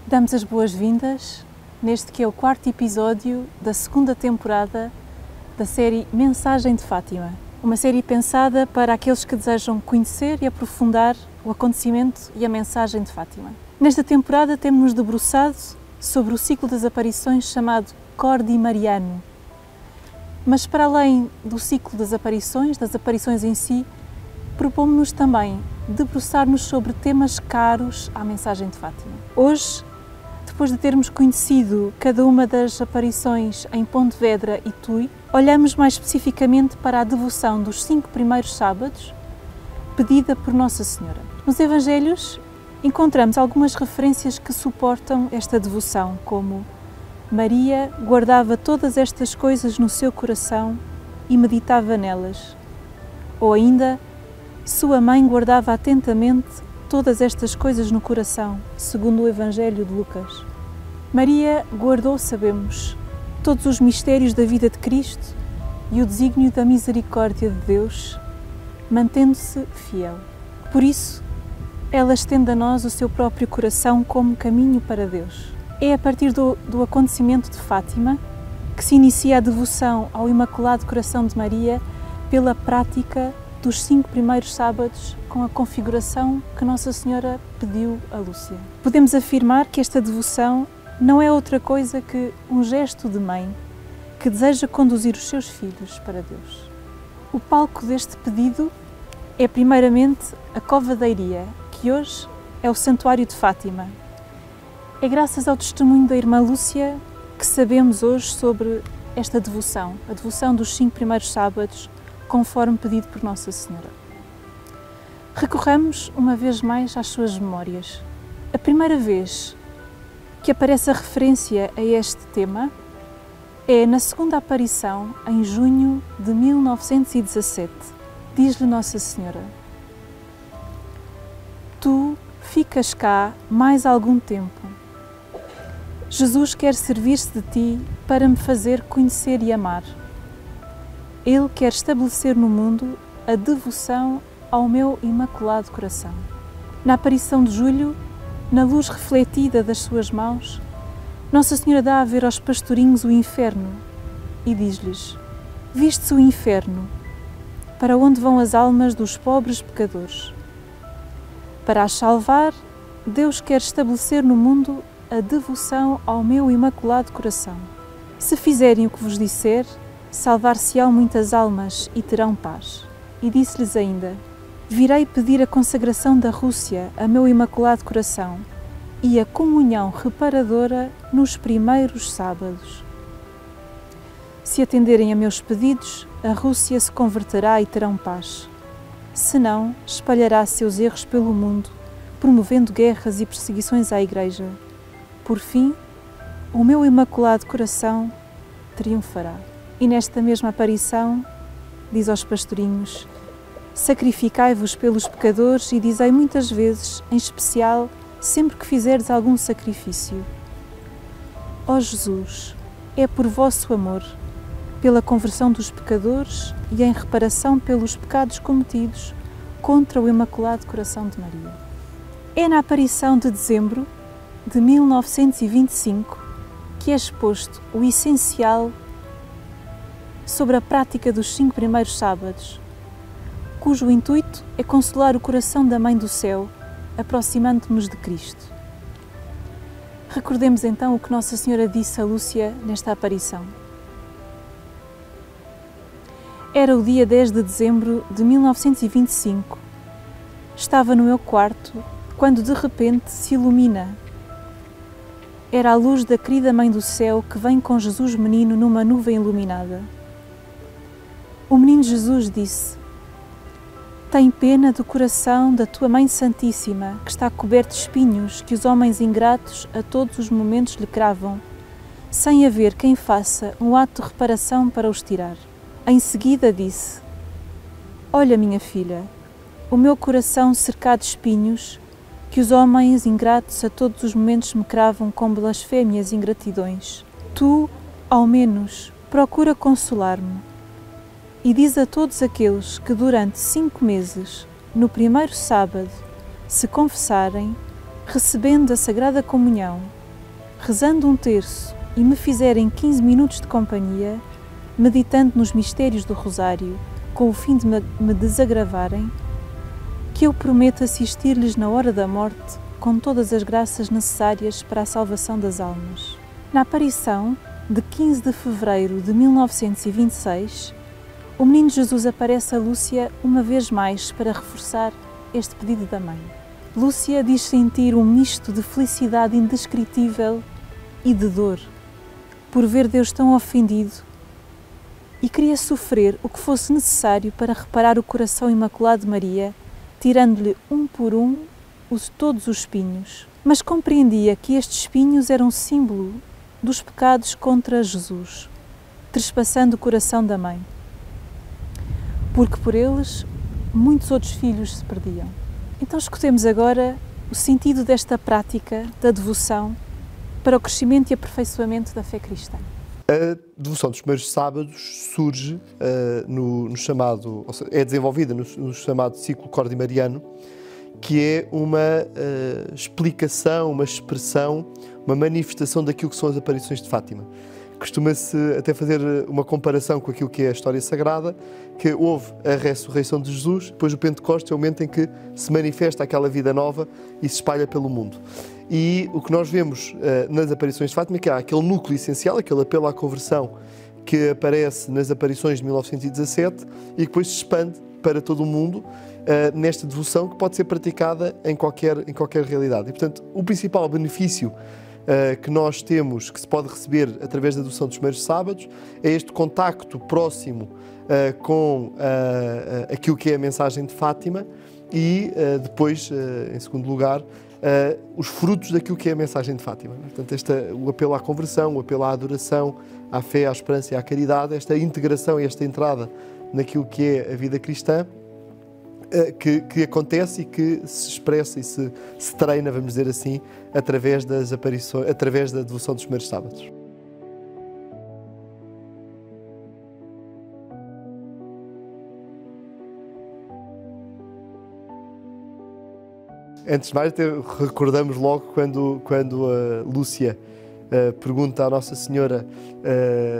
Damos as boas-vindas neste que é o quarto episódio da segunda temporada da série Mensagem de Fátima. Uma série pensada para aqueles que desejam conhecer e aprofundar o acontecimento e a mensagem de Fátima. Nesta temporada temos-nos debruçado sobre o ciclo das aparições chamado Cordi Mariano. Mas para além do ciclo das aparições em si, propomos-nos também debruçar-nos sobre temas caros à mensagem de Fátima. Hoje, depois de termos conhecido cada uma das aparições em Pontevedra e Tui, olhamos mais especificamente para a devoção dos 5 primeiros sábados, pedida por Nossa Senhora. Nos Evangelhos encontramos algumas referências que suportam esta devoção, como Maria guardava todas estas coisas no seu coração e meditava nelas, ou ainda, sua mãe guardava atentamente todas estas coisas no coração, segundo o Evangelho de Lucas. Maria guardou, sabemos, todos os mistérios da vida de Cristo e o desígnio da misericórdia de Deus, mantendo-se fiel. Por isso, ela estende a nós o seu próprio coração como caminho para Deus. É a partir do acontecimento de Fátima que se inicia a devoção ao Imaculado Coração de Maria pela prática dos 5 primeiros sábados com a configuração que Nossa Senhora pediu a Lúcia. Podemos afirmar que esta devoção não é outra coisa que um gesto de mãe que deseja conduzir os seus filhos para Deus. O palco deste pedido é primeiramente a Cova da Iria, que hoje é o Santuário de Fátima. É graças ao testemunho da irmã Lúcia que sabemos hoje sobre esta devoção, a devoção dos 5 primeiros sábados, conforme pedido por Nossa Senhora. Recorramos uma vez mais às suas memórias. A primeira vez que aparece a referência a este tema é na segunda aparição, em junho de 1917. Diz-lhe Nossa Senhora: Tu ficas cá mais algum tempo. Jesus quer servir-se de ti para me fazer conhecer e amar. Ele quer estabelecer no mundo a devoção ao meu Imaculado Coração. Na aparição de julho, na luz refletida das suas mãos, Nossa Senhora dá a ver aos pastorinhos o inferno e diz-lhes: Viste-se o inferno, para onde vão as almas dos pobres pecadores. Para as salvar, Deus quer estabelecer no mundo a devoção ao meu Imaculado Coração. Se fizerem o que vos disser, salvar-se-ão muitas almas e terão paz. E disse-lhes ainda: Virei pedir a consagração da Rússia a meu Imaculado Coração e a comunhão reparadora nos primeiros sábados. Se atenderem a meus pedidos, a Rússia se converterá e terão paz. Senão, espalhará seus erros pelo mundo, promovendo guerras e perseguições à Igreja. Por fim, o meu Imaculado Coração triunfará. E nesta mesma aparição, diz aos pastorinhos: Sacrificai-vos pelos pecadores e dizei muitas vezes, em especial, sempre que fizerdes algum sacrifício: Ó Jesus, é por vosso amor, pela conversão dos pecadores e em reparação pelos pecados cometidos contra o Imaculado Coração de Maria. É na aparição de dezembro de 1925 que é exposto o essencial sobre a prática dos 5 primeiros sábados, cujo intuito é consolar o coração da Mãe do Céu, aproximando-nos de Cristo. Recordemos então o que Nossa Senhora disse a Lúcia nesta aparição. Era o dia 10 de dezembro de 1925. Estava no meu quarto quando de repente se ilumina. Era a luz da querida Mãe do Céu que vem com Jesus menino numa nuvem iluminada. O menino Jesus disse: Tem pena do coração da tua Mãe Santíssima, que está coberto de espinhos que os homens ingratos a todos os momentos lhe cravam, sem haver quem faça um ato de reparação para os tirar. Em seguida disse: Olha, minha filha, o meu coração cercado de espinhos, que os homens ingratos a todos os momentos me cravam com blasfémias e ingratidões. Tu, ao menos, procura consolar-me. E diz a todos aqueles que durante 5 meses, no primeiro sábado, se confessarem, recebendo a Sagrada Comunhão rezando um terço e me fizerem 15 minutos de companhia, meditando nos mistérios do Rosário, com o fim de me desagravarem, que eu prometo assistir-lhes na hora da morte com todas as graças necessárias para a salvação das almas. Na aparição de 15 de fevereiro de 1926, o Menino Jesus aparece a Lúcia uma vez mais para reforçar este pedido da mãe. Lúcia diz sentir um misto de felicidade indescritível e de dor por ver Deus tão ofendido e queria sofrer o que fosse necessário para reparar o coração imaculado de Maria, tirando-lhe um por um todos os espinhos. Mas compreendia que estes espinhos eram símbolo dos pecados contra Jesus, trespassando o coração da mãe, porque por eles muitos outros filhos se perdiam. Então escutemos agora o sentido desta prática da devoção para o crescimento e aperfeiçoamento da fé cristã. A devoção dos primeiros sábados surge no chamado, ou seja, é desenvolvida no chamado ciclo cordimariano, que é uma explicação, uma expressão, uma manifestação daquilo que são as aparições de Fátima. Costuma-se até fazer uma comparação com aquilo que é a história sagrada, que houve a ressurreição de Jesus, depois o Pentecostes é o momento em que se manifesta aquela vida nova e se espalha pelo mundo. E o que nós vemos nas aparições de Fátima é que há aquele núcleo essencial, aquele apelo à conversão que aparece nas aparições de 1917 e que depois se expande para todo o mundo nesta devoção que pode ser praticada em qualquer realidade. E, portanto, o principal benefício que nós temos, que se pode receber através da devoção dos primeiros sábados, é este contacto próximo com aquilo que é a mensagem de Fátima e depois, em segundo lugar, os frutos daquilo que é a mensagem de Fátima. Portanto, o apelo à conversão, o apelo à adoração, à fé, à esperança e à caridade, esta integração e esta entrada naquilo que é a vida cristã, que acontece e que se expressa e se treina, vamos dizer assim, através das aparições, através da devoção dos primeiros sábados. Antes de mais, recordamos logo quando a Lúcia pergunta à Nossa Senhora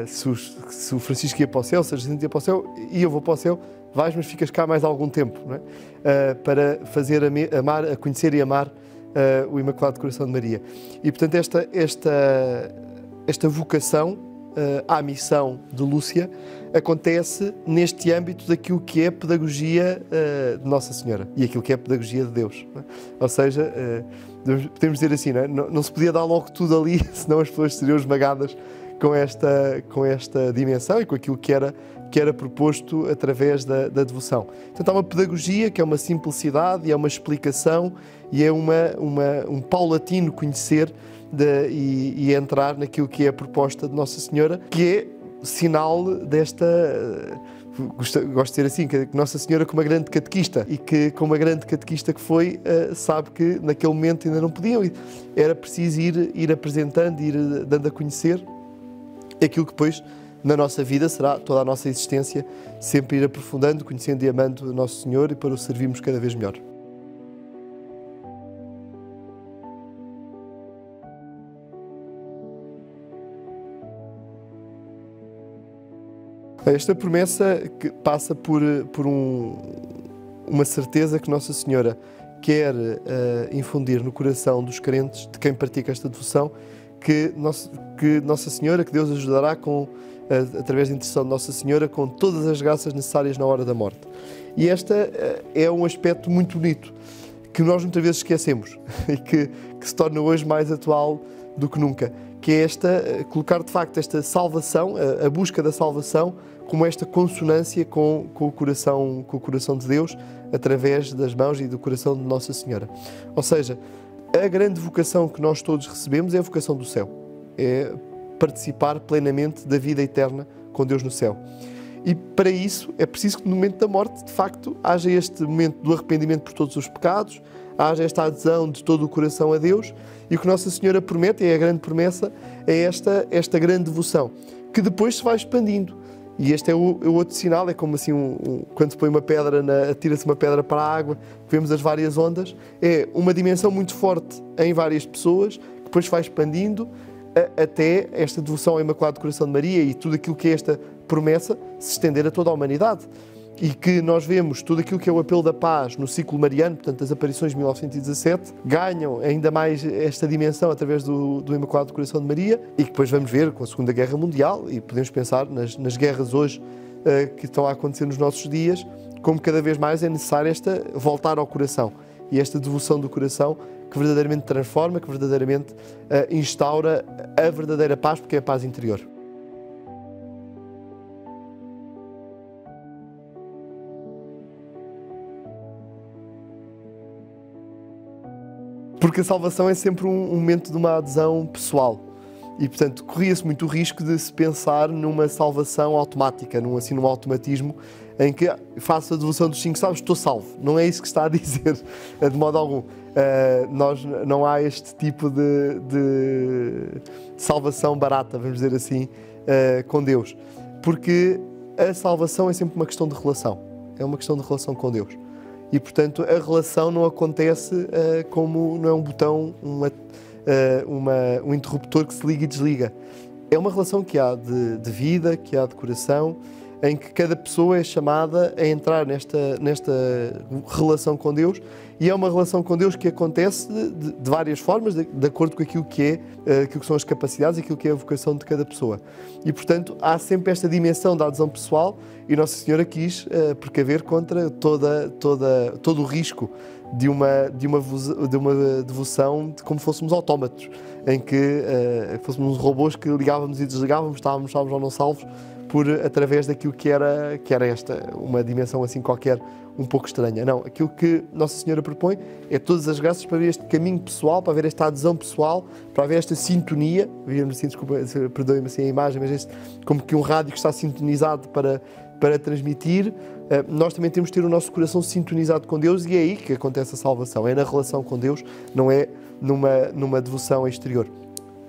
se o Francisco ia para o céu, se a Jacinta ia para o céu, e eu vou para o céu. Vais, mas ficas cá mais algum tempo, não é? Para fazer a conhecer e amar o Imaculado Coração de Maria. E, portanto, esta vocação à missão de Lúcia acontece neste âmbito daquilo que é a pedagogia de Nossa Senhora e aquilo que é a pedagogia de Deus. Não é? Ou seja, podemos dizer assim, não é? Não se podia dar logo tudo ali, senão as pessoas seriam esmagadas com esta dimensão e com aquilo que era proposto através da devoção. Portanto, há uma pedagogia que é uma simplicidade e é uma explicação e é um paulatino conhecer e entrar naquilo que é a proposta de Nossa Senhora, que é sinal desta... Gosto de dizer assim, que Nossa Senhora, como uma grande catequista, e que, como uma grande catequista que foi, sabe que naquele momento ainda não podiam, era preciso ir apresentando, ir dando a conhecer aquilo que depois, na nossa vida, será toda a nossa existência, sempre ir aprofundando, conhecendo e amando o Nosso Senhor e para o servirmos cada vez melhor. Esta promessa que passa por uma certeza que Nossa Senhora quer infundir no coração dos crentes, de quem pratica esta devoção, que Nossa Senhora, que Deus ajudará através da intercessão de Nossa Senhora, com todas as graças necessárias na hora da morte. E esta é um aspecto muito bonito, que nós muitas vezes esquecemos e que se torna hoje mais atual do que nunca, que é colocar de facto esta salvação, a busca da salvação, como esta consonância com o coração de Deus, através das mãos e do coração de Nossa Senhora. Ou seja, a grande vocação que nós todos recebemos é a vocação do céu. É participar plenamente da vida eterna com Deus no céu. E para isso é preciso que no momento da morte, de facto, haja este momento do arrependimento por todos os pecados, haja esta adesão de todo o coração a Deus, e o que Nossa Senhora promete, e é a grande promessa, é esta grande devoção, que depois se vai expandindo. E este é o outro sinal, é como assim, quando se põe uma pedra, atira-se uma pedra para a água, vemos as várias ondas, é uma dimensão muito forte em várias pessoas, que depois vai expandindo, até esta devoção ao Imaculado Coração de Maria e tudo aquilo que é esta promessa se estender a toda a humanidade. E que nós vemos tudo aquilo que é o apelo da paz no ciclo mariano, portanto, as aparições de 1917, ganham ainda mais esta dimensão através do Imaculado Coração de Maria, e que depois vamos ver com a Segunda Guerra Mundial, e podemos pensar nas guerras hoje que estão a acontecer nos nossos dias, como cada vez mais é necessário voltar ao coração, e esta devoção do coração que verdadeiramente transforma, que verdadeiramente instaura a verdadeira paz, porque é a paz interior. Porque a salvação é sempre um momento de uma adesão pessoal e, portanto, corria-se muito o risco de se pensar numa salvação automática, num automatismo em que faço a devoção dos 5 salvos, estou salvo. Não é isso que está a dizer, de modo algum. Não há este tipo de salvação barata, vamos dizer assim, com Deus. Porque a salvação é sempre uma questão de relação. É uma questão de relação com Deus. E, portanto, a relação não acontece como não é um botão, um interruptor que se liga e desliga. É uma relação que há de vida, que há de coração, em que cada pessoa é chamada a entrar nesta relação com Deus, e é uma relação com Deus que acontece de várias formas, de acordo com aquilo que são as capacidades e aquilo que é a vocação de cada pessoa. E, portanto, há sempre esta dimensão da adesão pessoal, e Nossa Senhora quis precaver contra todo o risco de uma devoção de como fôssemos autómatos, em que fôssemos uns robôs que ligávamos e desligávamos, estávamos salvos ou não salvos, através daquilo que era uma dimensão assim qualquer, um pouco estranha. Não, aquilo que Nossa Senhora propõe é todas as graças para ver este caminho pessoal, para ver esta adesão pessoal, para haver esta sintonia, assim, desculpa, perdoem-me assim a imagem, mas como que um rádio que está sintonizado para transmitir. Nós também temos de ter o nosso coração sintonizado com Deus, e é aí que acontece a salvação, é na relação com Deus, não é numa devoção exterior.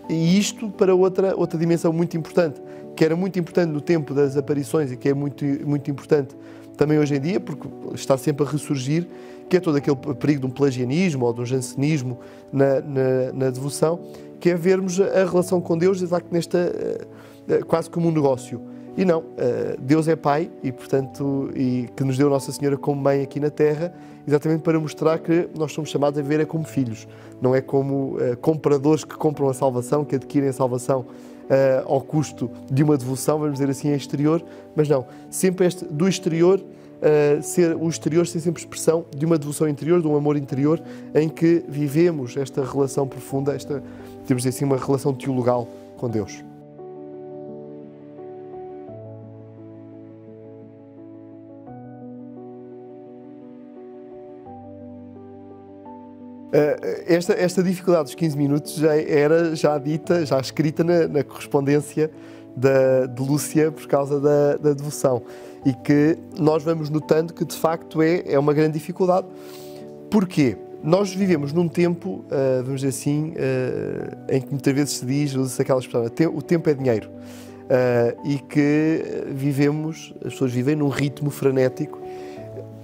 E isto para outra dimensão muito importante, que era muito importante no tempo das aparições e que é muito, muito importante também hoje em dia, porque está sempre a ressurgir, que é todo aquele perigo de um pelagianismo ou de um jansenismo na devoção, que é vermos a relação com Deus quase como um negócio. E não, Deus é Pai e, portanto, que nos deu Nossa Senhora como mãe aqui na Terra, exatamente para mostrar que nós somos chamados a viver como filhos, não é como compradores que compram a salvação, que adquirem a salvação ao custo de uma devoção, vamos dizer assim, exterior, mas não, sempre do exterior, o exterior ser sempre expressão de uma devoção interior, de um amor interior, em que vivemos esta relação profunda, temos assim uma relação teologal com Deus. Esta dificuldade dos 15 minutos já era dita, já escrita na correspondência de Lúcia por causa da devoção, e que nós vamos notando que de facto é uma grande dificuldade. Porquê? Nós vivemos num tempo, vamos dizer assim, em que muitas vezes se diz, usa-se aquela expressão, o tempo é dinheiro, e que as pessoas vivem num ritmo frenético.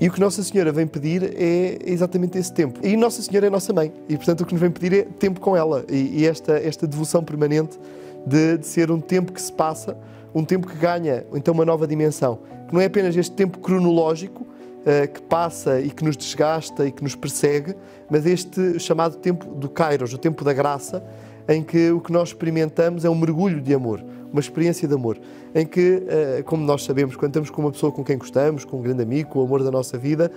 E o que Nossa Senhora vem pedir é exatamente esse tempo. E Nossa Senhora é a nossa mãe. E, portanto, o que nos vem pedir é tempo com ela. E esta devoção permanente de ser um tempo que se passa, um tempo que ganha, então, uma nova dimensão. Que não é apenas este tempo cronológico que passa e que nos desgasta e que nos persegue, mas este chamado tempo do Kairos, o tempo da graça, em que o que nós experimentamos é um mergulho de amor, uma experiência de amor, em que, como nós sabemos, quando estamos com uma pessoa com quem gostamos, com um grande amigo, com o amor da nossa vida,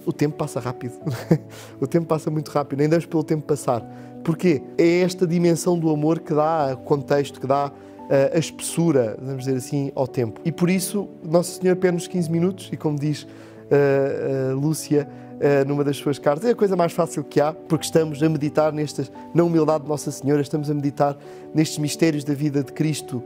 o tempo passa rápido. O tempo passa muito rápido, nem damos pelo tempo passar. Porquê? É esta dimensão do amor que dá contexto, que dá a espessura, vamos dizer assim, ao tempo. E por isso, Nossa Senhora pede-nos 15 minutos, e como diz Lúcia, numa das suas cartas, é a coisa mais fácil que há, porque estamos a meditar na humildade de Nossa Senhora, estamos a meditar nestes mistérios da vida de Cristo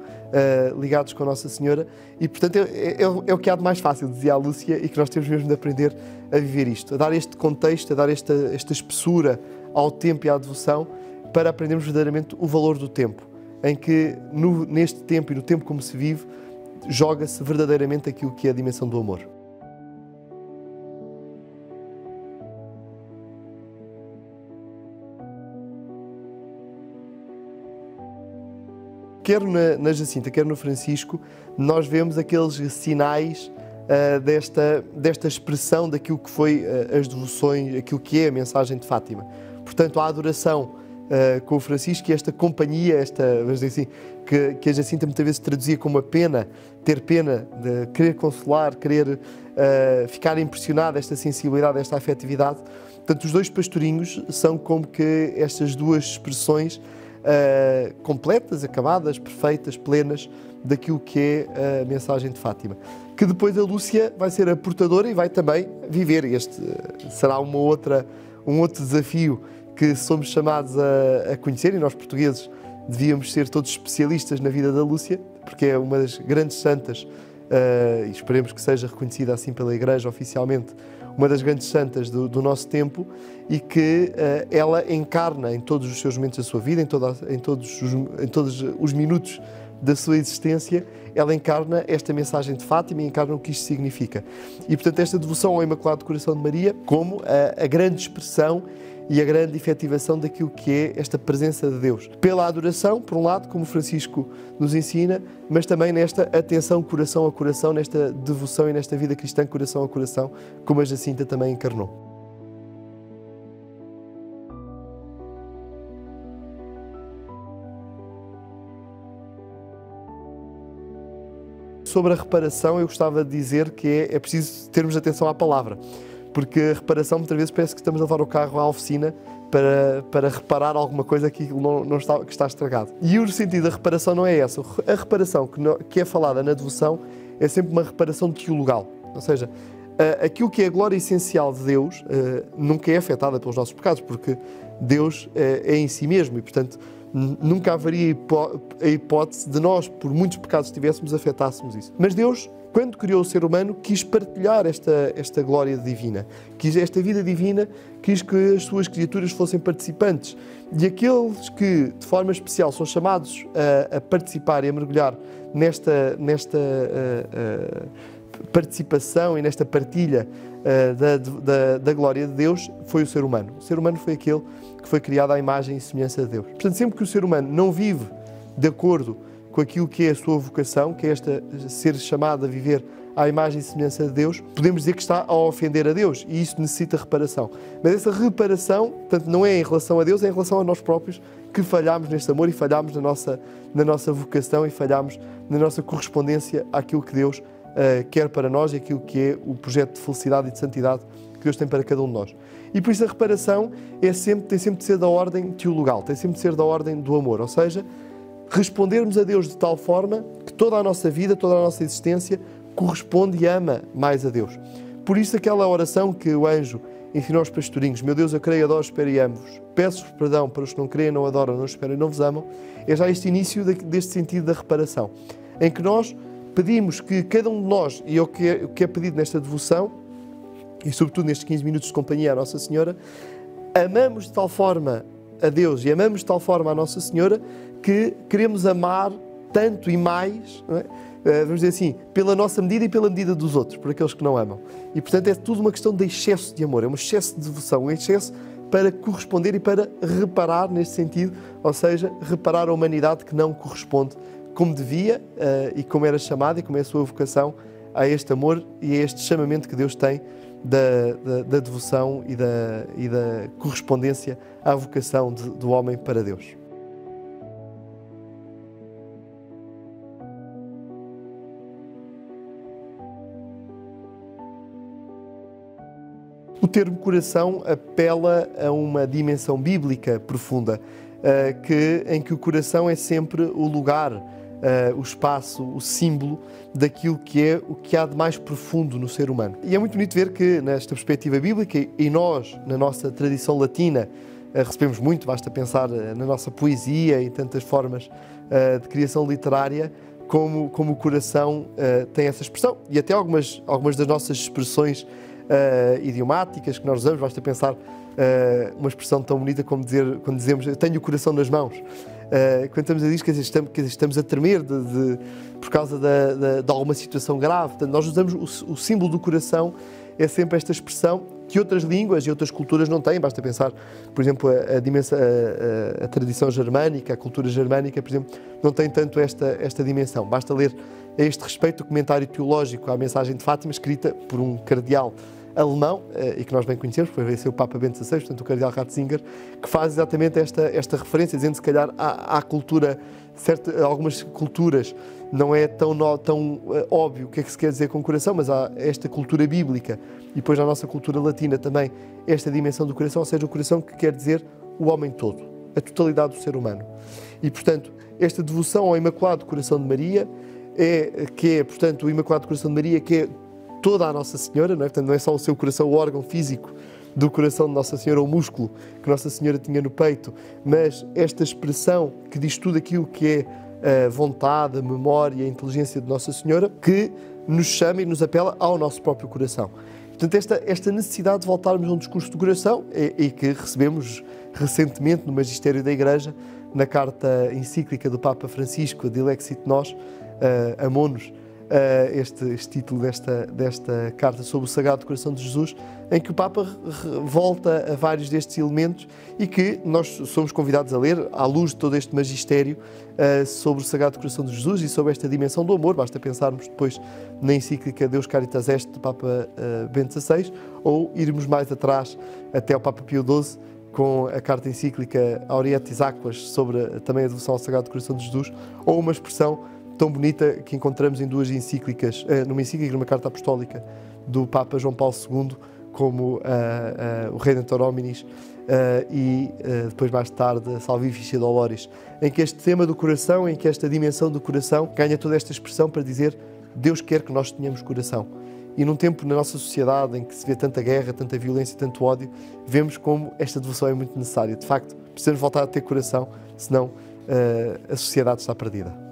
ligados com Nossa Senhora, e portanto é o que há de mais fácil, dizia a Lúcia, e que nós temos mesmo de aprender a viver isto, a dar este contexto, a dar esta espessura ao tempo e à devoção, para aprendermos verdadeiramente o valor do tempo, em que neste tempo e no tempo como se vive, joga-se verdadeiramente aquilo que é a dimensão do amor. quer na Jacinta, quer no Francisco, nós vemos aqueles sinais desta expressão daquilo que foi as devoções, aquilo que é a mensagem de Fátima. Portanto, a adoração com o Francisco e esta companhia, vamos dizer assim, que a Jacinta muitas vezes traduzia como a pena, ter pena, de querer consolar, querer ficar impressionado, esta sensibilidade, esta afetividade. Portanto, os dois pastorinhos são como que estas duas expressões completas, acabadas, perfeitas, plenas, daquilo que é a mensagem de Fátima. Que depois a Lúcia vai ser a portadora e vai também viver. Este será um outro desafio que somos chamados a conhecer, e nós portugueses devíamos ser todos especialistas na vida da Lúcia, porque é uma das grandes santas, e esperemos que seja reconhecida assim pela Igreja oficialmente, uma das grandes santas do nosso tempo, e que ela encarna em todos os seus momentos da sua vida, em todos os minutos da sua existência, ela encarna esta mensagem de Fátima e encarna o que isto significa. E, portanto, esta devoção ao Imaculado Coração de Maria como a grande expressão e a grande efetivação daquilo que é esta presença de Deus. Pela adoração, por um lado, como Francisco nos ensina, mas também nesta atenção coração a coração, nesta devoção e nesta vida cristã coração a coração, como a Jacinta também encarnou. Sobre a reparação, eu gostava de dizer que é preciso termos atenção à palavra, porque a reparação muitas vezes parece que estamos a levar o carro à oficina para reparar alguma coisa que está estragado. E o sentido da reparação não é essa. A reparação que é falada na devoção é sempre uma reparação teologal, ou seja, aquilo que é a glória essencial de Deus nunca é afetada pelos nossos pecados, porque Deus é em si mesmo e, portanto, nunca haveria a hipótese de nós, por muitos pecados que tivéssemos, afetássemos isso. Mas Deus, quando criou o ser humano, quis partilhar esta glória divina, quis esta vida divina, quis que as suas criaturas fossem participantes. E aqueles que, de forma especial, são chamados a participar e a mergulhar nesta participação e nesta partilha da glória de Deus, foi o ser humano. O ser humano foi aquele que foi criado à imagem e semelhança de Deus. Portanto, sempre que o ser humano não vive de acordo com aquilo que é a sua vocação, que é ser chamado a viver à imagem e semelhança de Deus, podemos dizer que está a ofender a Deus, e isso necessita reparação. Mas essa reparação, portanto, não é em relação a Deus, é em relação a nós próprios, que falhámos neste amor e falhámos na nossa vocação e falhámos na nossa correspondência àquilo que Deus quer para nós e aquilo que é o projeto de felicidade e de santidade que Deus tem para cada um de nós. E por isso a reparação tem sempre de ser da ordem teologal, tem sempre de ser da ordem do amor, ou seja, respondermos a Deus de tal forma que toda a nossa vida, toda a nossa existência corresponde e ama mais a Deus. Por isso aquela oração que o anjo ensinou aos pastorinhos: meu Deus, eu creio, adoro, espero e amo-vos. Peço-vos perdão para os que não creem, não adoram, não esperam e não vos amam. É já este início deste sentido da reparação, em que nós pedimos que cada um de nós, e o que é pedido nesta devoção, e sobretudo nestes 15 minutos de companhia à Nossa Senhora, amamos de tal forma a Deus e amamos de tal forma a Nossa Senhora que queremos amar tanto e mais, não é? Vamos dizer assim, pela nossa medida e pela medida dos outros, por aqueles que não amam. E, portanto, é tudo uma questão de excesso de amor, é um excesso de devoção, um excesso para corresponder e para reparar neste sentido, ou seja, reparar a humanidade que não corresponde como devia e como era chamada e como é a sua vocação a este amor e a este chamamento que Deus tem da devoção e da correspondência à vocação do homem para Deus. O termo coração apela a uma dimensão bíblica profunda, em que o coração é sempre o lugar, o espaço, o símbolo daquilo que é o que há de mais profundo no ser humano. E é muito bonito ver que, nesta perspectiva bíblica, e nós, na nossa tradição latina, recebemos muito, basta pensar na nossa poesia e tantas formas de criação literária, como o coração tem essa expressão. E até algumas das nossas expressões idiomáticas que nós usamos, basta pensar uma expressão tão bonita como quando dizemos eu tenho o coração nas mãos. Quando estamos a dizer que estamos a tremer por causa de alguma situação grave. Portanto, nós usamos o símbolo do coração, é sempre esta expressão que outras línguas e outras culturas não têm. Basta pensar, por exemplo, a tradição germânica, a cultura germânica, por exemplo, não tem tanto esta dimensão. Basta ler a este respeito o comentário teológico à mensagem de Fátima, escrita por um cardeal alemão, e que nós bem conhecemos, foi o Papa Bento XVI, portanto o cardeal Ratzinger, que faz exatamente esta referência, dizendo se calhar à cultura, algumas culturas não é tão óbvio o que é que se quer dizer com o coração, mas há esta cultura bíblica e depois na nossa cultura latina também esta dimensão do coração, ou seja, o coração que quer dizer o homem todo, a totalidade do ser humano. E, portanto, esta devoção ao Imaculado Coração de Maria portanto, o Imaculado Coração de Maria, que é toda a Nossa Senhora, não é? Portanto, não é só o seu coração, o órgão físico do coração de Nossa Senhora, o músculo que Nossa Senhora tinha no peito, mas esta expressão que diz tudo aquilo que é a vontade, a memória, a inteligência de Nossa Senhora, que nos chama e nos apela ao nosso próprio coração. Portanto, esta necessidade de voltarmos a um discurso do coração e que recebemos recentemente no Magistério da Igreja, na carta encíclica do Papa Francisco, Dilexit Nos, Amonos, este título desta carta sobre o Sagrado Coração de Jesus, em que o Papa volta a vários destes elementos e que nós somos convidados a ler à luz de todo este magistério sobre o Sagrado Coração de Jesus e sobre esta dimensão do amor. Basta pensarmos depois na encíclica Deus Caritas Est do Papa Bento XVI, ou irmos mais atrás até ao Papa Pio XII com a carta encíclica Aurietis Aquas sobre também a devoção ao Sagrado Coração de Jesus, ou uma expressão tão bonita que encontramos em duas encíclicas, numa encíclica e numa carta apostólica do Papa João Paulo II, como o Redentor Hominis e depois mais tarde Salvifici Doloris, em que este tema do coração, em que esta dimensão do coração ganha toda esta expressão para dizer Deus quer que nós tenhamos coração. E num tempo na nossa sociedade em que se vê tanta guerra, tanta violência, tanto ódio, vemos como esta devoção é muito necessária. De facto, precisamos voltar a ter coração, senão a sociedade está perdida.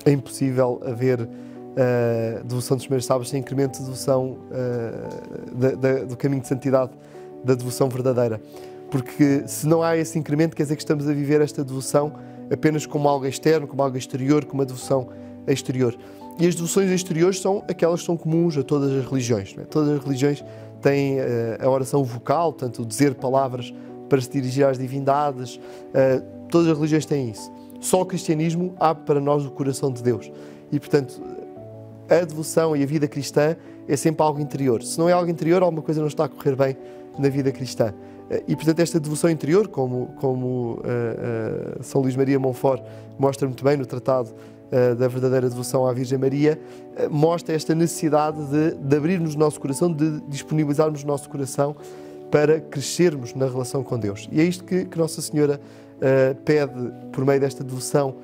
É impossível haver devoção dos primeiros sábados sem incremento de devoção do caminho de santidade, da devoção verdadeira. Porque se não há esse incremento, quer dizer que estamos a viver esta devoção apenas como algo externo, como algo exterior, como uma devoção exterior. E as devoções exteriores são aquelas que são comuns a todas as religiões. Não é? Todas as religiões têm a oração vocal, portanto, o dizer palavras para se dirigir às divindades. Todas as religiões têm isso. Só o cristianismo abre para nós o coração de Deus. E, portanto, a devoção e a vida cristã é sempre algo interior. Se não é algo interior, alguma coisa não está a correr bem na vida cristã. E, portanto, esta devoção interior, como São Luís Maria Montfort mostra muito bem no Tratado da Verdadeira Devoção à Virgem Maria, mostra esta necessidade de abrirmos o nosso coração, de disponibilizarmos o nosso coração para crescermos na relação com Deus. E é isto que Nossa Senhora pede, por meio desta devoção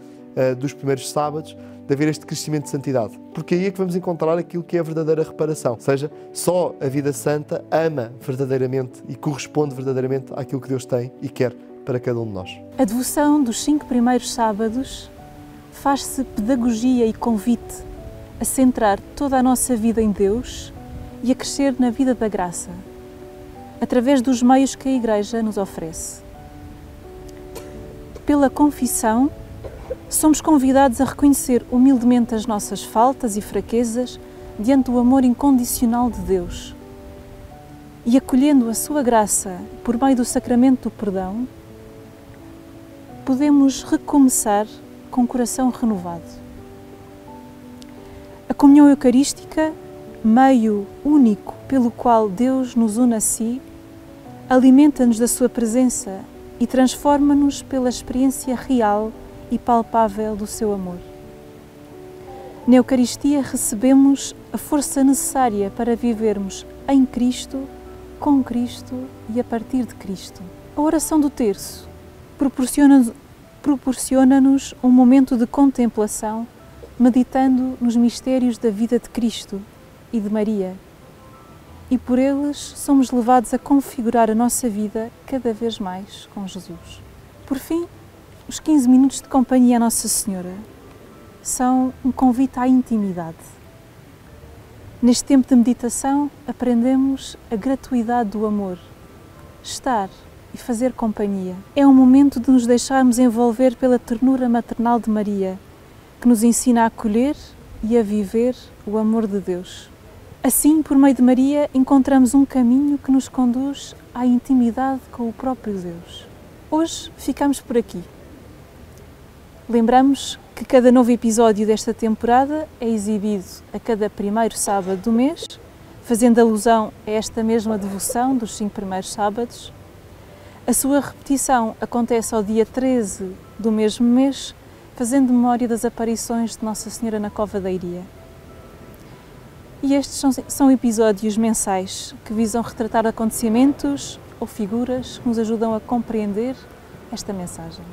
dos primeiros sábados, de haver este crescimento de santidade. Porque aí é que vamos encontrar aquilo que é a verdadeira reparação. Ou seja, só a vida santa ama verdadeiramente e corresponde verdadeiramente àquilo que Deus tem e quer para cada um de nós. A devoção dos 5 primeiros sábados faz-se pedagogia e convite a centrar toda a nossa vida em Deus e a crescer na vida da graça, através dos meios que a Igreja nos oferece. Pela confissão, somos convidados a reconhecer humildemente as nossas faltas e fraquezas diante do amor incondicional de Deus. E acolhendo a sua graça por meio do sacramento do perdão, podemos recomeçar com o coração renovado. A comunhão eucarística, meio único pelo qual Deus nos une a si, alimenta-nos da sua presença e transforma-nos pela experiência real e palpável do seu amor. Na Eucaristia recebemos a força necessária para vivermos em Cristo, com Cristo e a partir de Cristo. A oração do terço proporciona-nos um momento de contemplação, meditando nos mistérios da vida de Cristo e de Maria. E por eles somos levados a configurar a nossa vida cada vez mais com Jesus. Por fim, os 15 minutos de companhia à Nossa Senhora são um convite à intimidade. Neste tempo de meditação, aprendemos a gratuidade do amor, estar e fazer companhia. É um momento de nos deixarmos envolver pela ternura maternal de Maria, que nos ensina a acolher e a viver o amor de Deus. Assim, por meio de Maria, encontramos um caminho que nos conduz à intimidade com o próprio Deus. Hoje ficamos por aqui. Lembramos que cada novo episódio desta temporada é exibido a cada primeiro sábado do mês, fazendo alusão a esta mesma devoção dos 5 primeiros sábados. A sua repetição acontece ao dia 13 do mesmo mês, fazendo memória das aparições de Nossa Senhora na Cova da Iria. E estes são episódios mensais que visam retratar acontecimentos ou figuras que nos ajudam a compreender esta mensagem.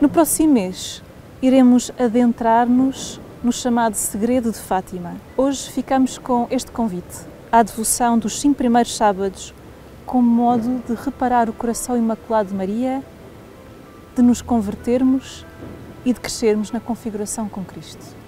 No próximo mês, iremos adentrar-nos no chamado Segredo de Fátima. Hoje ficamos com este convite à devoção dos 5 primeiros sábados como modo de reparar o coração imaculado de Maria, de nos convertermos e de crescermos na configuração com Cristo.